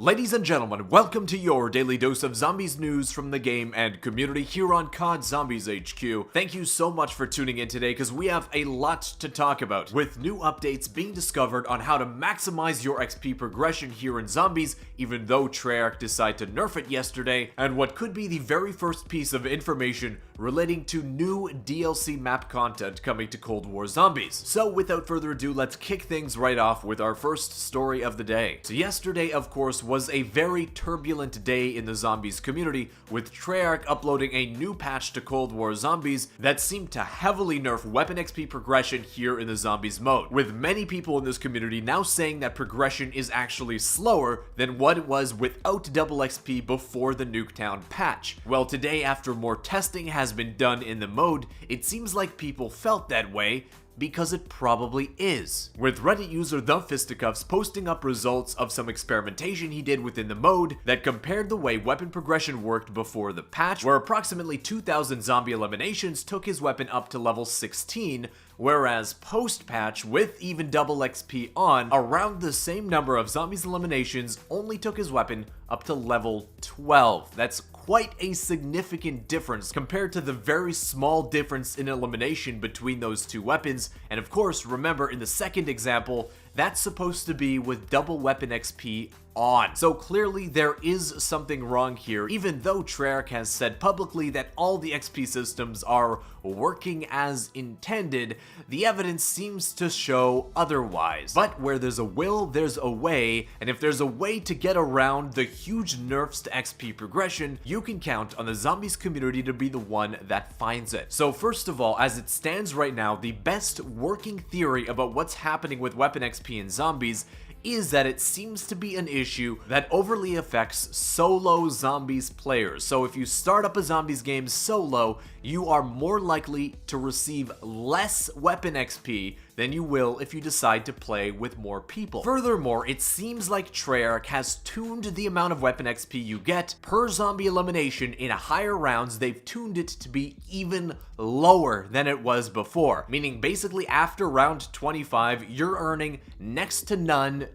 Ladies and gentlemen, welcome to your daily dose of zombies news from the game and community here on COD Zombies HQ. Thank you so much for tuning in today because we have a lot to talk about, with new updates being discovered on how to maximize your XP progression here in Zombies, even though Treyarch decided to nerf it yesterday, and what could be the very first piece of information relating to new DLC map content coming to Cold War Zombies. So without further ado, let's kick things right off with our first story of the day. So yesterday, of course, was a very turbulent day in the Zombies community, with Treyarch uploading a new patch to Cold War Zombies that seemed to heavily nerf weapon XP progression here in the Zombies mode, with many people in this community now saying that progression is actually slower than what it was without double XP before the Nuketown patch. Well, today, after more testing has been done in the mode, it seems like people felt that way, because it probably is. With Reddit user The Fisticuffs posting up results of some experimentation he did within the mode that compared the way weapon progression worked before the patch, where approximately 2,000 zombie eliminations took his weapon up to level 16, whereas post-patch, with even double XP on, around the same number of zombies eliminations only took his weapon up to level 12. That's quite a significant difference compared to the very small difference in elimination between those two weapons. And of course, remember, in the second example, that's supposed to be with double weapon XP on. So clearly there is something wrong here, even though Treyarch has said publicly that all the XP systems are working as intended. The evidence seems to show otherwise. But where there's a will, there's a way, and if there's a way to get around the huge nerfs to XP progression, you can count on the Zombies community to be the one that finds it. So first of all, as it stands right now, the best working theory about what's happening with weapon XP in Zombies is that it seems to be an issue that overly affects solo Zombies players. So if you start up a Zombies game solo, you are more likely to receive less weapon XP than you will if you decide to play with more people. Furthermore, it seems like Treyarch has tuned the amount of weapon XP you get per zombie elimination in higher rounds. They've tuned it to be even lower than it was before, meaning basically after round 25, you're earning next to none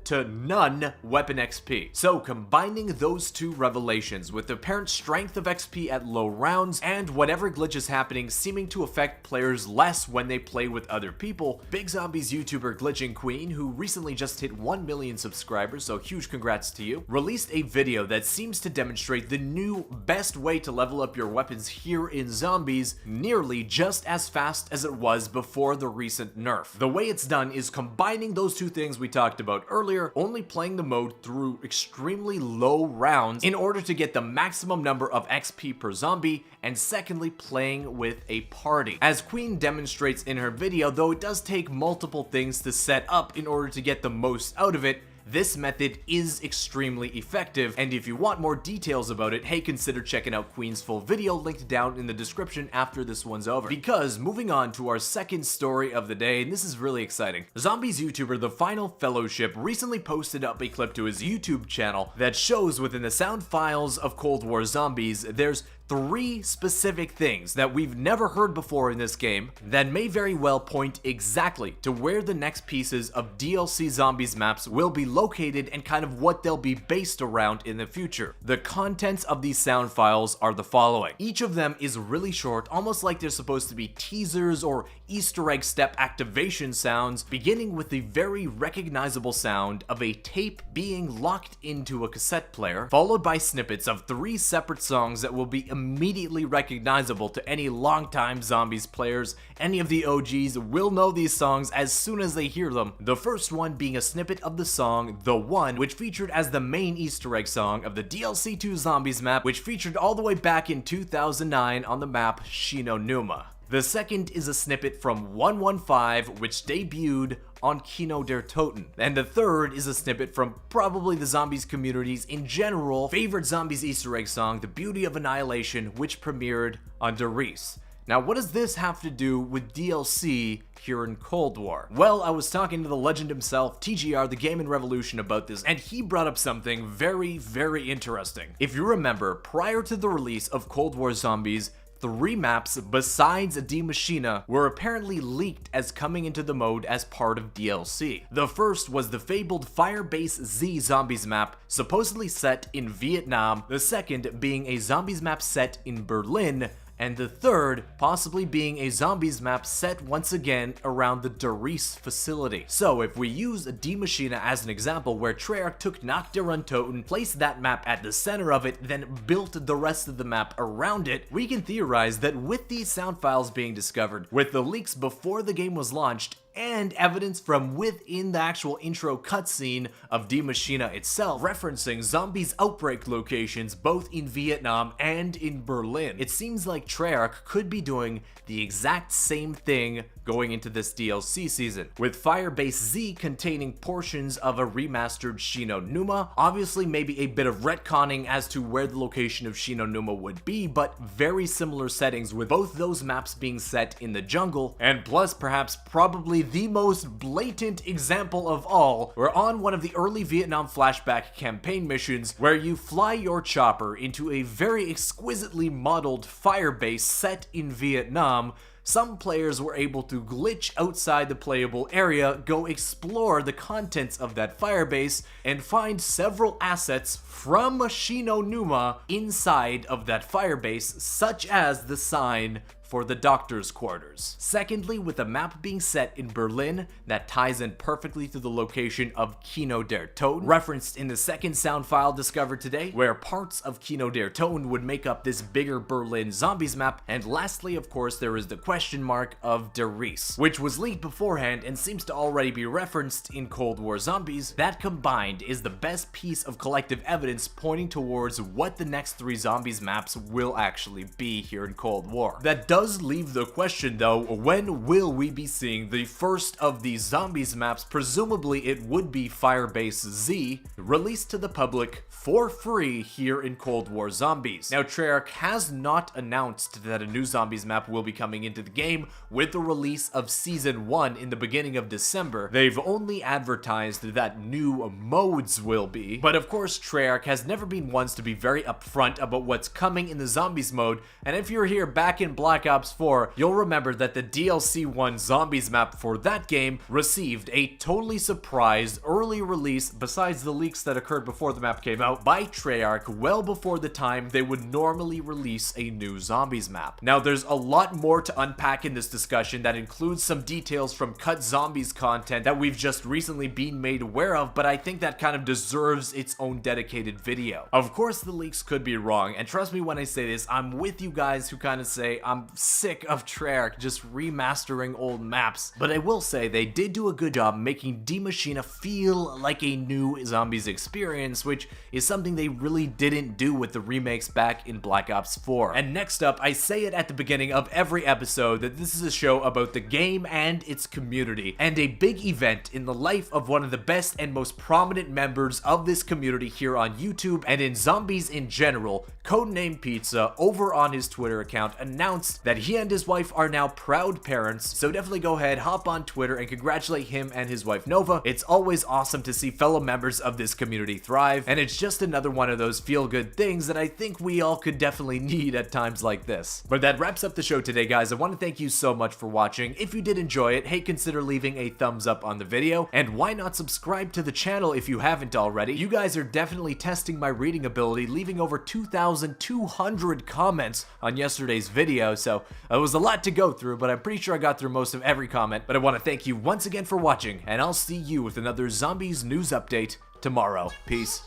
weapon XP. So combining those two revelations with the apparent strength of XP at low rounds and whatever glitch is happening seeming to affect players less when they play with other people, Big Zombies YouTuber Glitching Queen, who recently just hit 1 million subscribers, so huge congrats to you, released a video that seems to demonstrate the new best way to level up your weapons here in Zombies nearly just as fast as it was before the recent nerf. The way it's done is combining those two things we talked about earlier, only playing the mode through extremely low rounds in order to get the maximum number of XP per zombie, and secondly, playing with a party. As Queen demonstrates in her video, though it does take multiple things to set up in order to get the most out of it, this method is extremely effective, and if you want more details about it, hey, consider checking out Queen's full video linked down in the description after this one's over. Because moving on to our second story of the day, and this is really exciting. Zombies YouTuber The Final Fellowship recently posted up a clip to his YouTube channel that shows within the sound files of Cold War Zombies, there's 3 specific things that we've never heard before in this game that may very well point exactly to where the next pieces of DLC Zombies maps will be located and kind of what they'll be based around in the future. The contents of these sound files are the following. Each of them is really short, almost like they're supposed to be teasers or Easter egg step activation sounds, beginning with the very recognizable sound of a tape being locked into a cassette player, followed by snippets of 3 separate songs that will be immediately recognizable to any longtime Zombies players. Any of the OGs will know these songs as soon as they hear them. The first one being a snippet of the song The One, which featured as the main Easter egg song of the DLC 2 Zombies map, which featured all the way back in 2009 on the map Shi No Numa. The second is a snippet from 115, which debuted on Kino der Toten. And the third is a snippet from probably the Zombies community's in general favorite Zombies Easter egg song, The Beauty of Annihilation, which premiered under Reise. Now, what does this have to do with DLC here in Cold War? Well, I was talking to the legend himself, TGR, the Game & Revolution, about this, and he brought up something very, very interesting. If you remember, prior to the release of Cold War Zombies, 3 maps besides Die Maschine were apparently leaked as coming into the mode as part of DLC. The first was the fabled Firebase Z Zombies map, supposedly set in Vietnam, the second being a Zombies map set in Berlin, and the third possibly being a Zombies map set once again around the Reise facility. So if we use Die Maschine as an example, where Treyarch took Nacht der Untoten, placed that map at the center of it, then built the rest of the map around it, we can theorize that with these sound files being discovered, with the leaks before the game was launched, and evidence from within the actual intro cutscene of Die Maschine itself, referencing zombies outbreak locations both in Vietnam and in Berlin. It seems like Treyarch could be doing the exact same thing going into this DLC season, with Firebase Z containing portions of a remastered Shi No Numa, obviously maybe a bit of retconning as to where the location of Shi No Numa would be, but very similar settings, with both those maps being set in the jungle, and plus perhaps probably the most blatant example of all, we're on one of the early Vietnam flashback campaign missions where you fly your chopper into a very exquisitely modeled firebase set in Vietnam. Some players were able to glitch outside the playable area, go explore the contents of that firebase, and find several assets from Shi No Numa inside of that firebase, such as the sign for the doctor's quarters. Secondly, with the map being set in Berlin, that ties in perfectly to the location of Kino der Toten, referenced in the second sound file discovered today, where parts of Kino der Toten would make up this bigger Berlin zombies map. And lastly, of course, there is the question mark of Der Reise, which was leaked beforehand and seems to already be referenced in Cold War Zombies. That combined is the best piece of collective evidence pointing towards what the next 3 zombies maps will actually be here in Cold War. That does leave the question though, when will we be seeing the first of these zombies maps? Presumably it would be Firebase Z, released to the public for free here in Cold War Zombies. Now Treyarch has not announced that a new zombies map will be coming into the game with the release of Season 1 in the beginning of December. They've only advertised that new modes will be, but of course Treyarch has never been ones to be very upfront about what's coming in the zombies mode, and if you're here back in Black Ops 4, you'll remember that the DLC 1 zombies map for that game received a totally surprise early release, besides the leaks that occurred before the map came out, by Treyarch well before the time they would normally release a new zombies map. Now there's a lot more to unpack in this discussion that includes some details from Cut Zombies content that we've just recently been made aware of, but I think that kind of deserves its own dedicated video. Of course the leaks could be wrong, and trust me when I say this, I'm with you guys who kind of say I'm sick of Treyarch just remastering old maps, but I will say they did do a good job making Die Maschine feel like a new zombies experience, which is something they really didn't do with the remakes back in Black Ops 4. And next up, I say it at the beginning of every episode that this is a show about the game and its community, and a big event in the life of one of the best and most prominent members of this community here on YouTube and in zombies in general. Codename Pizza, over on his Twitter account, announced that he and his wife are now proud parents, so definitely go ahead, hop on Twitter and congratulate him and his wife Nova. It's always awesome to see fellow members of this community thrive, and it's just another one of those feel-good things that I think we all could definitely need at times like this. But that wraps up the show today, guys. I want to thank you so much for watching. If you did enjoy it, hey, consider leaving a thumbs up on the video, and why not subscribe to the channel if you haven't already. You guys are definitely testing my reading ability, leaving over 2,200 comments on yesterday's video, so it was a lot to go through, but I'm pretty sure I got through most of every comment. But I want to thank you once again for watching, and I'll see you with another Zombies news update tomorrow. Peace.